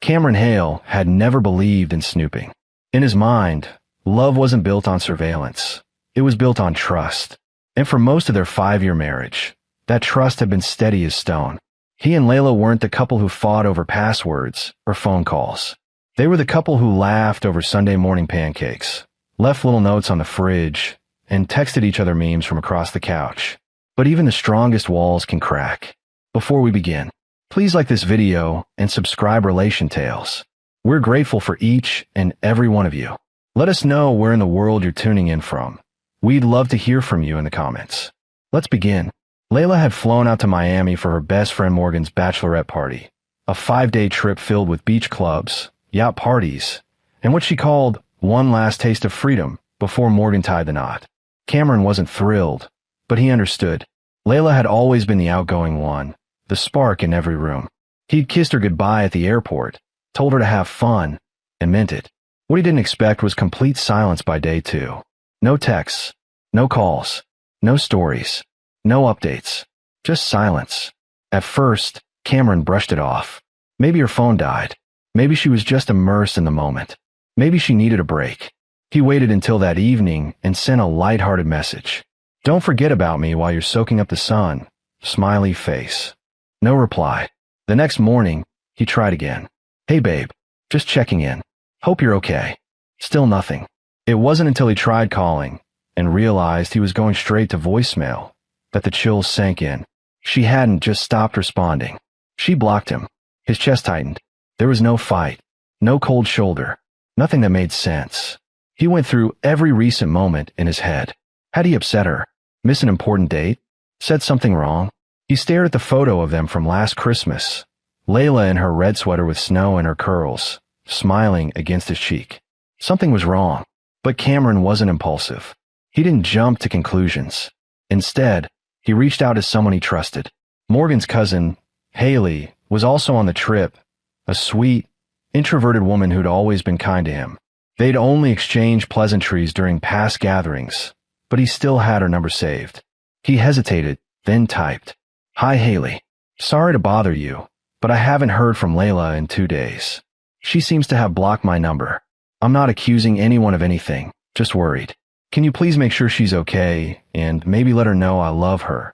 Cameron Hale had never believed in snooping. In his mind, love wasn't built on surveillance. It was built on trust. And for most of their 5-year marriage, that trust had been steady as stone. He and Layla weren't the couple who fought over passwords or phone calls. They were the couple who laughed over Sunday morning pancakes, left little notes on the fridge, and texted each other memes from across the couch. But even the strongest walls can crack. Before we begin, please like this video and subscribe Relation Tales. We're grateful for each and every one of you. Let us know where in the world you're tuning in from. We'd love to hear from you in the comments. Let's begin. Layla had flown out to Miami for her best friend Morgan's bachelorette party, a 5-day trip filled with beach clubs, yacht parties, and what she called one last taste of freedom before Morgan tied the knot. Cameron wasn't thrilled, but he understood. Layla had always been the outgoing one, the spark in every room. He'd kissed her goodbye at the airport, told her to have fun, and meant it. What he didn't expect was complete silence by day 2. No texts, no calls, no stories, no updates, just silence. At first, Cameron brushed it off. Maybe her phone died. Maybe she was just immersed in the moment. Maybe she needed a break. He waited until that evening and sent a lighthearted message. "Don't forget about me while you're soaking up the sun." Smiley face. No reply. The next morning, he tried again. "Hey babe, just checking in. Hope you're okay." Still nothing. It wasn't until he tried calling and realized he was going straight to voicemail that the chills sank in. She hadn't just stopped responding. She blocked him. His chest tightened. There was no fight, no cold shoulder, nothing that made sense. He went through every recent moment in his head. Had he upset her? Missed an important date? Said something wrong? He stared at the photo of them from last Christmas. Layla in her red sweater with snow in her curls, smiling against his cheek. Something was wrong. But Cameron wasn't impulsive. He didn't jump to conclusions. Instead, he reached out to someone he trusted. Morgan's cousin, Haley, was also on the trip, a sweet, introverted woman who'd always been kind to him. They'd only exchanged pleasantries during past gatherings, but he still had her number saved. He hesitated, then typed, "Hi Haley. Sorry to bother you, but I haven't heard from Layla in 2 days. She seems to have blocked my number. I'm not accusing anyone of anything, just worried. Can you please make sure she's okay, and maybe let her know I love her?"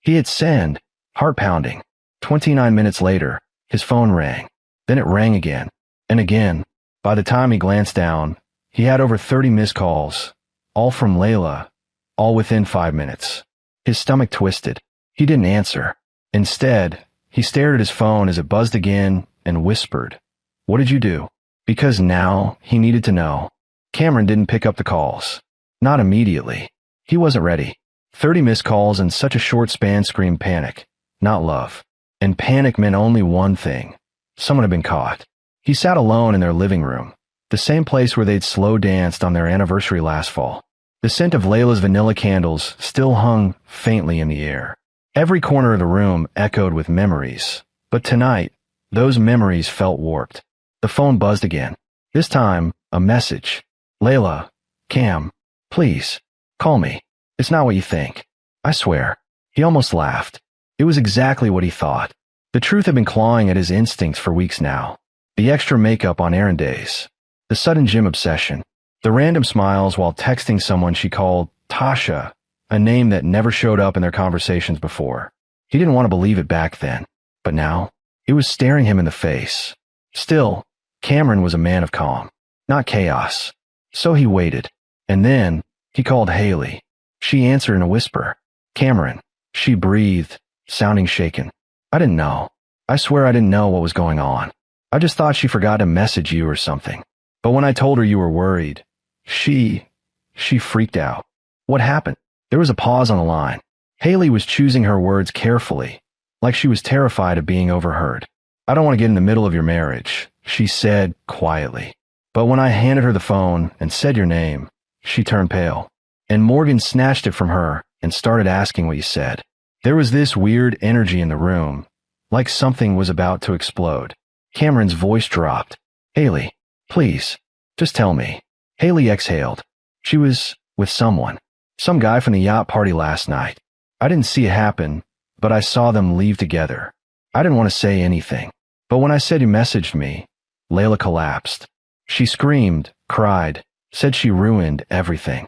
He hit send, heart pounding. 29 minutes later, his phone rang. Then it rang again, and again. By the time he glanced down, he had over 30 missed calls, all from Layla, all within 5 minutes. His stomach twisted. He didn't answer. Instead, he stared at his phone as it buzzed again and whispered, "What did you do?" Because now he needed to know. Cameron didn't pick up the calls. Not immediately. He wasn't ready. 30 missed calls in such a short span screamed panic, not love. And panic meant only one thing. Someone had been caught. He sat alone in their living room, the same place where they'd slow danced on their anniversary last fall. The scent of Layla's vanilla candles still hung faintly in the air. Every corner of the room echoed with memories, but tonight, those memories felt warped. The phone buzzed again. This time, a message. "Layla, Cam, please, call me. It's not what you think. I swear." He almost laughed. It was exactly what he thought. The truth had been clawing at his instincts for weeks now. The extra makeup on errand days. The sudden gym obsession. The random smiles while texting someone she called Tasha, a name that never showed up in their conversations before. He didn't want to believe it back then, but now, it was staring him in the face. Still, Cameron was a man of calm, not chaos. So he waited. And then, he called Haley. She answered in a whisper. "Cameron," she breathed, sounding shaken. "I didn't know. I swear I didn't know what was going on. I just thought she forgot to message you or something. But when I told her you were worried, she freaked out." What happened? There was a pause on the line. Haley was choosing her words carefully, like she was terrified of being overheard. "I don't want to get in the middle of your marriage," she said quietly. But when I handed her the phone and said your name, she turned pale. And Morgan snatched it from her and started asking what you said. There was this weird energy in the room, like something was about to explode. Cameron's voice dropped. "Haley, please, just tell me." Haley exhaled. She was with someone. Some guy from the yacht party last night. I didn't see it happen, but I saw them leave together. I didn't want to say anything. But when I said you messaged me, Layla collapsed. She screamed, cried, said she ruined everything.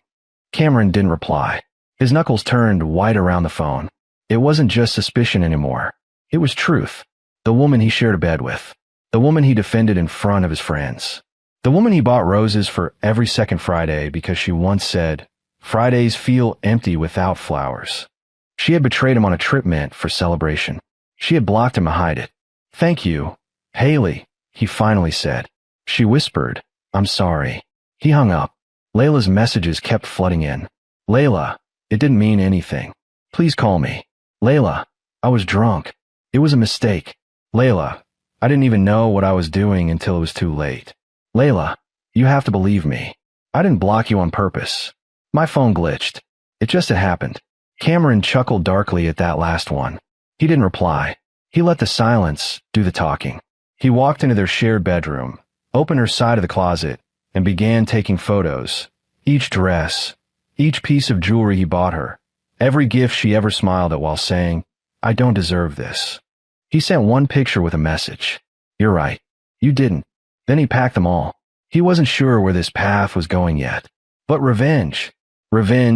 Cameron didn't reply. His knuckles turned white around the phone. It wasn't just suspicion anymore. It was truth. The woman he shared a bed with. The woman he defended in front of his friends. The woman he bought roses for every second Friday because she once said, "Fridays feel empty without flowers." She had betrayed him on a trip meant for celebration. She had blocked him to hide it. "Thank you, Haley," he finally said. She whispered, "I'm sorry." He hung up. Layla's messages kept flooding in. "Layla, it didn't mean anything. Please call me. Layla, I was drunk. It was a mistake. Layla, I didn't even know what I was doing until it was too late. Layla, you have to believe me. I didn't block you on purpose. My phone glitched. It just had happened." Cameron chuckled darkly at that last one. He didn't reply. He let the silence do the talking. He walked into their shared bedroom, opened her side of the closet, and began taking photos. Each dress, each piece of jewelry he bought her, every gift she ever smiled at while saying, "I don't deserve this." He sent one picture with a message. "You're right. You didn't." Then he packed them all. He wasn't sure where this path was going yet. But revenge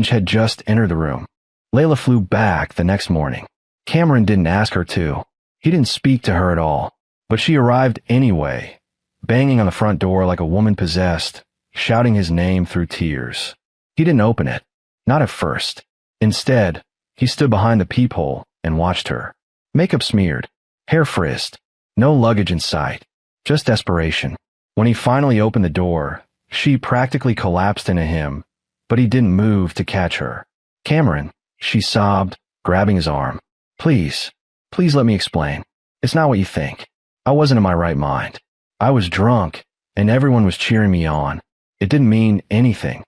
had just entered the room. Layla flew back the next morning. Cameron didn't ask her to. He didn't speak to her at all. But she arrived anyway, banging on the front door like a woman possessed, shouting his name through tears. He didn't open it. Not at first. Instead, he stood behind the peephole and watched her. Makeup smeared, hair frizzed, no luggage in sight, just desperation. When he finally opened the door, she practically collapsed into him, but he didn't move to catch her. "Cameron," she sobbed, grabbing his arm. Please let me explain. It's not what you think. I wasn't in my right mind. I was drunk, and everyone was cheering me on. It didn't mean anything."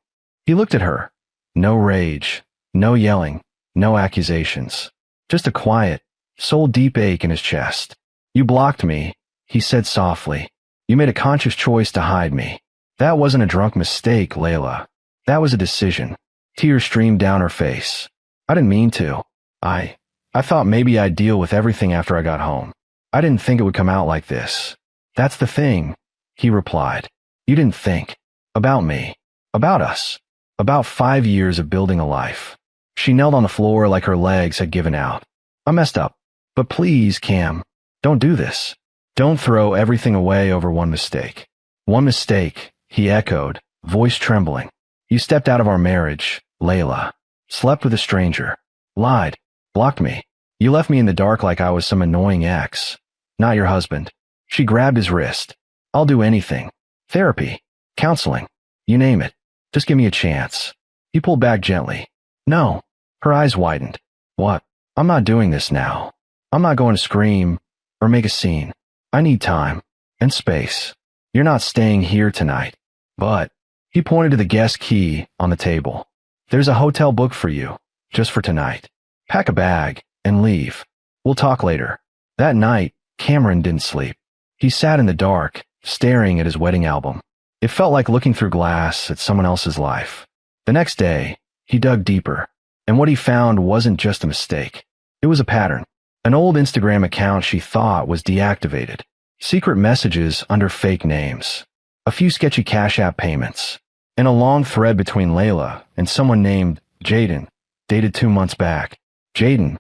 He looked at her. No rage, no yelling, no accusations. Just a quiet, soul-deep ache in his chest. "You blocked me," he said softly. "You made a conscious choice to hide me. That wasn't a drunk mistake, Layla. That was a decision." Tears streamed down her face. "I didn't mean to. I thought maybe I'd deal with everything after I got home. I didn't think it would come out like this." "That's the thing," he replied. "You didn't think. About me. About us. About 5 years of building a life." She knelt on the floor like her legs had given out. "I messed up. But please, Cam, don't do this. Don't throw everything away over one mistake." "One mistake," he echoed, voice trembling. "You stepped out of our marriage, Layla. Slept with a stranger. Lied. Blocked me. You left me in the dark like I was some annoying ex. Not your husband." She grabbed his wrist. "I'll do anything. Therapy. Counseling. You name it. Just give me a chance." He pulled back gently. "No." Her eyes widened. "What? I'm not doing this now. I'm not going to scream or make a scene. I need time and space. You're not staying here tonight. But," he pointed to the guest key on the table, "there's a hotel booked for you, just for tonight. Pack a bag and leave. We'll talk later." That night, Cameron didn't sleep. He sat in the dark, staring at his wedding album. It felt like looking through glass at someone else's life. The next day, he dug deeper, and what he found wasn't just a mistake. It was a pattern. An old Instagram account she thought was deactivated. Secret messages under fake names. A few sketchy Cash App payments. And a long thread between Layla and someone named Jaden, dated 2 months back. "Jaden,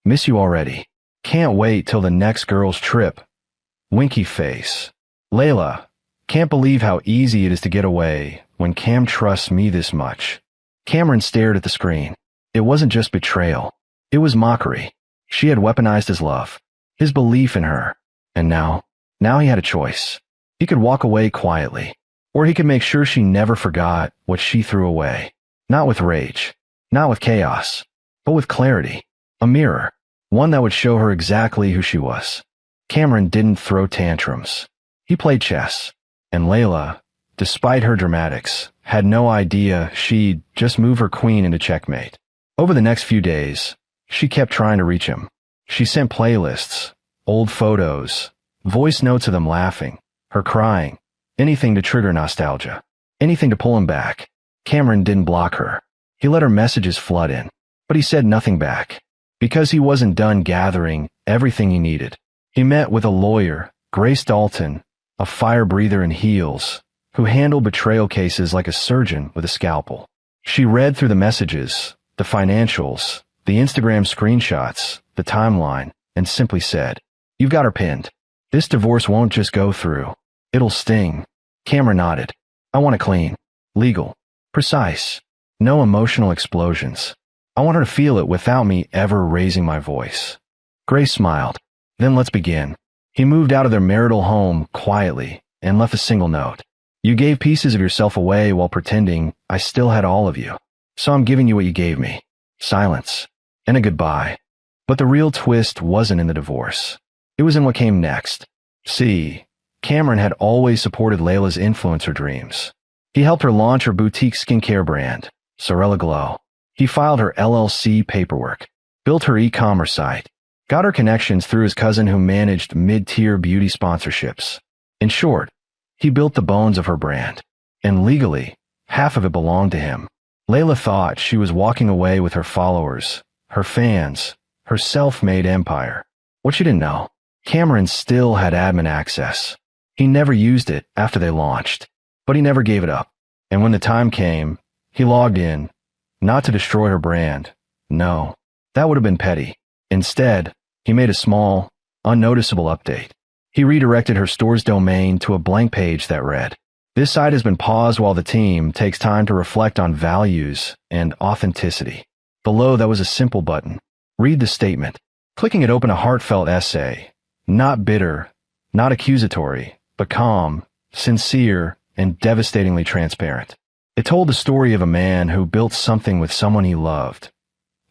miss you already. Can't wait till the next girl's trip. Winky face. Layla, can't believe how easy it is to get away when Cam trusts me this much." Cameron stared at the screen. It wasn't just betrayal. It was mockery. She had weaponized his love, his belief in her. And now he had a choice. He could walk away quietly, or he could make sure she never forgot what she threw away. Not with rage, not with chaos, but with clarity. A mirror. One that would show her exactly who she was. Cameron didn't throw tantrums. He played chess. And Layla, despite her dramatics, had no idea she'd just move her queen into checkmate. Over the next few days, she kept trying to reach him. She sent playlists, old photos, voice notes of them laughing, her crying, anything to trigger nostalgia, anything to pull him back. Cameron didn't block her. He let her messages flood in, but he said nothing back. Because he wasn't done gathering everything he needed. He met with a lawyer, Grace Dalton, a fire breather in heels, who handled betrayal cases like a surgeon with a scalpel. She read through the messages, the financials, the Instagram screenshots, the timeline, and simply said, "You've got her pinned. This divorce won't just go through. It'll sting." Cameron nodded. "I want it clean. Legal. Precise. No emotional explosions. I want her to feel it without me ever raising my voice." Grace smiled. "Then let's begin." He moved out of their marital home quietly and left a single note. "You gave pieces of yourself away while pretending I still had all of you. So I'm giving you what you gave me. Silence. And a goodbye." But the real twist wasn't in the divorce. It was in what came next. See, Cameron had always supported Layla's influencer dreams. He helped her launch her boutique skincare brand, Sorella Glow. He filed her LLC paperwork, built her e-commerce site, got her connections through his cousin who managed mid-tier beauty sponsorships. In short, he built the bones of her brand. And legally, half of it belonged to him. Layla thought she was walking away with her followers, her fans, her self-made empire. What she didn't know, Cameron still had admin access. He never used it after they launched, but he never gave it up. And when the time came, he logged in, not to destroy her brand. No, that would have been petty. Instead, he made a small, unnoticeable update. He redirected her store's domain to a blank page that read, "This site has been paused while the team takes time to reflect on values and authenticity." Below that was a simple button. Read the statement. Clicking it opened a heartfelt essay. Not bitter, not accusatory, but calm, sincere, and devastatingly transparent. It told the story of a man who built something with someone he loved,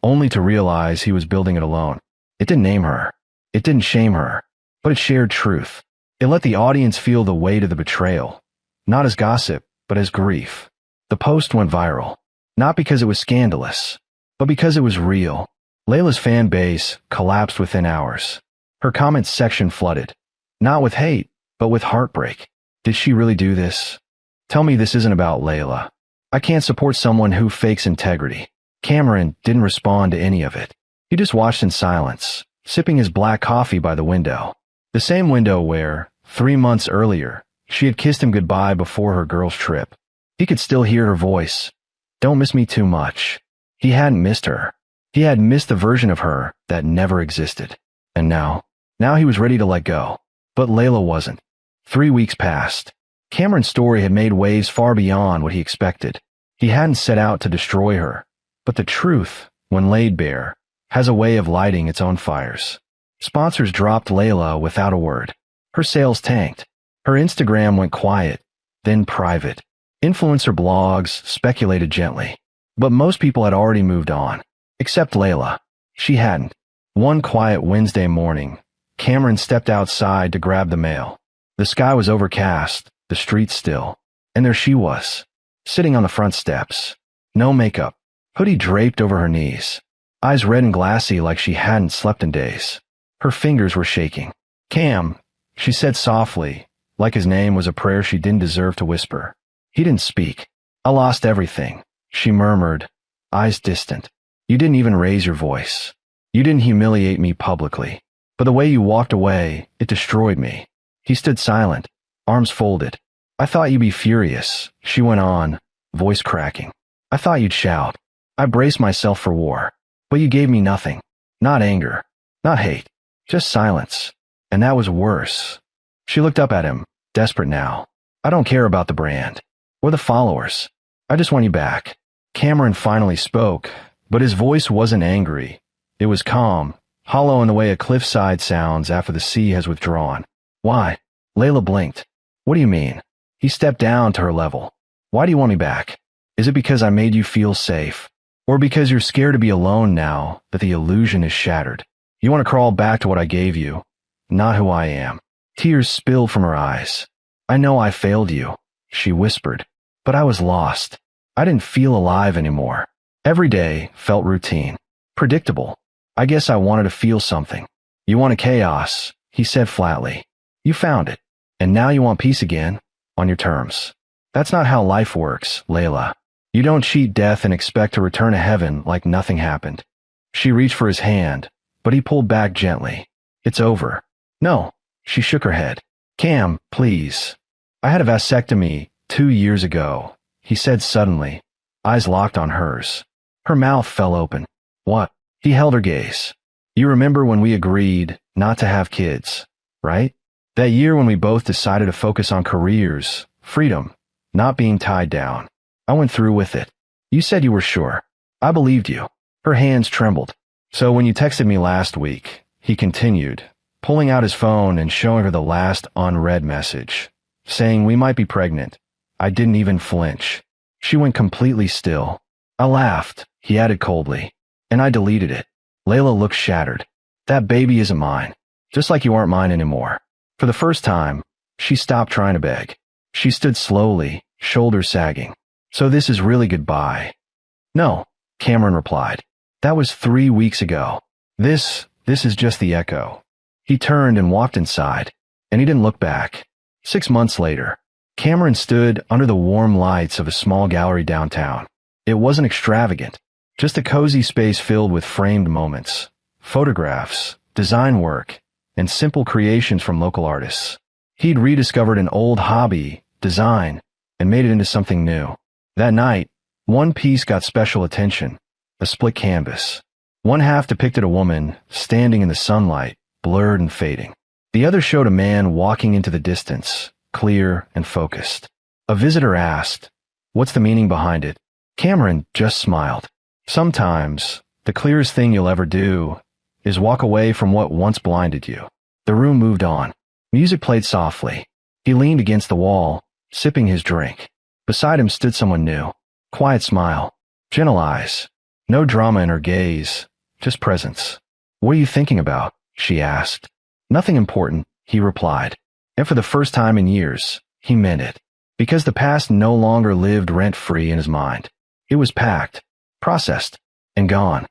only to realize he was building it alone. It didn't name her. It didn't shame her, but it shared truth. It let the audience feel the weight of the betrayal, not as gossip, but as grief. The post went viral, not because it was scandalous, but because it was real. Layla's fan base collapsed within hours. Her comments section flooded, not with hate, but with heartbreak. Did she really do this? Tell me this isn't about Layla. I can't support someone who fakes integrity. Cameron didn't respond to any of it. He just watched in silence, sipping his black coffee by the window. The same window where, 3 months earlier, she had kissed him goodbye before her girls' trip. He could still hear her voice. "Don't miss me too much." He hadn't missed her. He had missed the version of her that never existed. And now he was ready to let go. But Layla wasn't. 3 weeks passed. Cameron's story had made waves far beyond what he expected. He hadn't set out to destroy her. But the truth, when laid bare, has a way of lighting its own fires. Sponsors dropped Layla without a word. Her sales tanked. Her Instagram went quiet, then private. Influencer blogs speculated gently. But most people had already moved on. Except Layla. She hadn't. One quiet Wednesday morning, Cameron stepped outside to grab the mail. The sky was overcast, the streets still. And there she was, sitting on the front steps. No makeup, hoodie draped over her knees. Eyes red and glassy like she hadn't slept in days. Her fingers were shaking. "Cam," she said softly, like his name was a prayer she didn't deserve to whisper. He didn't speak. "I lost everything," she murmured, eyes distant. "You didn't even raise your voice. You didn't humiliate me publicly. But the way you walked away, it destroyed me." He stood silent, arms folded. "I thought you'd be furious," she went on, voice cracking. "I thought you'd shout. I braced myself for war. But you gave me nothing. Not anger. Not hate. Just silence. And that was worse." She looked up at him, desperate now. "I don't care about the brand. Or the followers. I just want you back." Cameron finally spoke, but his voice wasn't angry. It was calm, hollow in the way a cliffside sounds after the sea has withdrawn. "Why?" Layla blinked. "What do you mean?" He stepped down to her level. "Why do you want me back? Is it because I made you feel safe? Or because you're scared to be alone now that the illusion is shattered? You want to crawl back to what I gave you, not who I am." Tears spilled from her eyes. "I know I failed you," she whispered, "but I was lost. I didn't feel alive anymore. Every day felt routine, predictable. I guess I wanted to feel something." "You wanted chaos," he said flatly. "You found it. And now you want peace again, on your terms. That's not how life works, Layla. You don't cheat death and expect to return to heaven like nothing happened." She reached for his hand, but he pulled back gently. "It's over." "No." She shook her head. Cam, please. I had a vasectomy 2 years ago, he said suddenly, eyes locked on hers. Her mouth fell open. What? He held her gaze. You remember when we agreed not to have kids, right? That year when we both decided to focus on careers, freedom, not being tied down. I went through with it. You said you were sure. I believed you. Her hands trembled. So when you texted me last week, he continued, pulling out his phone and showing her the last unread message, saying we might be pregnant. I didn't even flinch. She went completely still. I laughed, he added coldly, and I deleted it. Layla looked shattered. That baby isn't mine, just like you aren't mine anymore. For the first time, she stopped trying to beg. She stood slowly, shoulders sagging. So this is really goodbye? No, Cameron replied. That was 3 weeks ago. This is just the echo. He turned and walked inside, and he didn't look back. 6 months later, Cameron stood under the warm lights of a small gallery downtown. It wasn't extravagant, just a cozy space filled with framed moments, photographs, design work, and simple creations from local artists. He'd rediscovered an old hobby, design, and made it into something new. That night, one piece got special attention, a split canvas. One half depicted a woman standing in the sunlight, blurred and fading. The other showed a man walking into the distance, clear and focused. A visitor asked, "What's the meaning behind it?" Cameron just smiled. Sometimes, the clearest thing you'll ever do is walk away from what once blinded you. The room moved on. Music played softly. He leaned against the wall, sipping his drink. Beside him stood someone new. Quiet smile. Gentle eyes. No drama in her gaze. Just presence. "What are you thinking about?" she asked. "Nothing important," he replied. And for the first time in years, he meant it. Because the past no longer lived rent-free in his mind. It was packed, processed, and gone.